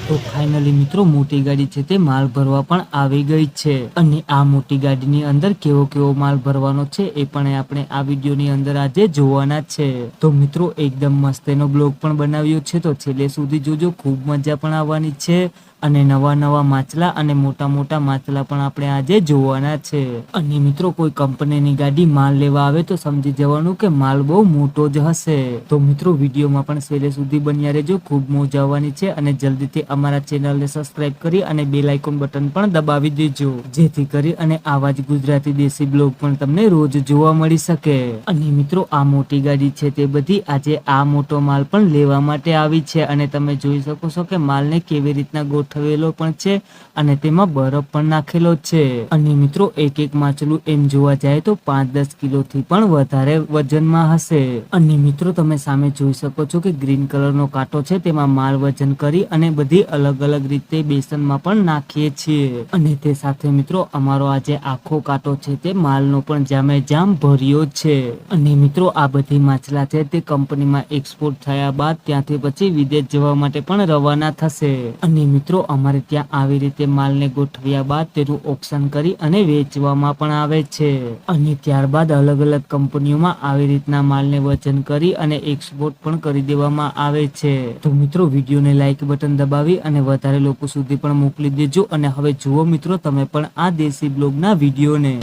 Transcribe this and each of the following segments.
તો ફાઇનલી મિત્રો મોટી ગાડી છે તે માલ ભરવા પણ આવી ગઈ છે અને આ મોટી ગાડીની અંદર કેવો કેવો માલ ભરવાનો છે એ પણ આપણે આ વિડીયોની અંદર આજે જોવાના છે। તો મિત્રો એકદમ મસ્ત એનો બ્લોગ પણ બનાવ્યો છે, તો છેલ્લે સુધી જોજો, ખૂબ મજા પણ આવવાની છે અને નવા નવા માછલા અને મોટા મોટા માછલા પણ આપણે આજે જોવાના છે। અને મિત્રો કોઈ કંપનીની ગાડી માલ લેવા આવે તો સમજી જવાનું કે માલ બહુ મોટો જ હશે। તો મિત્રો વિડીયોમાં પણ છેલ્લે સુધી બન્યા રહેજો, ખૂબ મજા આવવાની છે અને જલ્દીથી અમારા ચેનલને સબસ્ક્રાઇબ કરી અને બેલ આઇકોન બટન પણ દબાવી દેજો, જેથી કરી અને આવા જ ગુજરાતી દેશી બ્લોગ પણ તમને રોજ જોવા મળી શકે। અને મિત્રો આ મોટી ગાડી છે તે બધી આજે આ મોટો માલ પણ લેવા માટે આવી છે અને તમે જોઈ શકો છો કે માલને કેવી રીતના ગોઠવેલો પણ છે અને તેમાં બરફ પણ નાખેલો છે। અને મિત્રો એક એક માછલું એમ જોવા જાય તો 5-10 કિલોથી પણ વધારે વજનમાં હશે। અને મિત્રો તમે સામે જોઈ શકો છો કે ગ્રીન કલરનો કાંટો છે તેમાં માલ વજન કરી અને બધી અલગ અલગ રીતે બેસનમાં પણ નાખીએ છીએ। અને તે સાથે મિત્રો અમારો આજે આખો કાંટો છે તે માલનો પણ જામે જામ ભર્યો છે। અને મિત્રો આ બધી માછલા છે તે કંપનીમાં એક્સપોર્ટ થયા બાદ ત્યાંથી પછી વિદેશ જવા માટે પણ રવાના થશે। અને મિત્રો અમારે ત્યાં આવી રીતે માલને ગોઠવ્યા બાદ તેનું ઓક્શન કરી અને વેચવામાં પણ આવે છે અને ત્યારબાદ અલગ અલગ કંપનીઓમાં આવી રીતના માલને વજન કરી અને એક્સપોર્ટ પણ કરી દેવામાં આવે છે। તો મિત્રો વિડીયોને લાઈક બટન દબાવી અને વધારે લોકો સુધી પણ મોકલી દેજો। અને હવે જુઓ મિત્રો તમે પણ આ દેશી બ્લોગના વિડીયોને।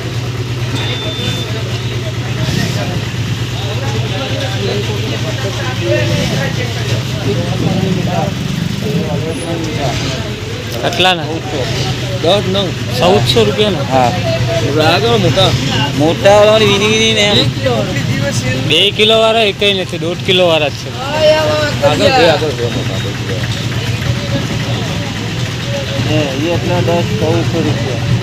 કેટલાના? 1400 રૂપિયાના? હા, મોટા વાળી વીની ને 2 કિલો વાળા એક નથી, 1.5 કિલો વાળા છે। ये अपना 10-1400 रुपया।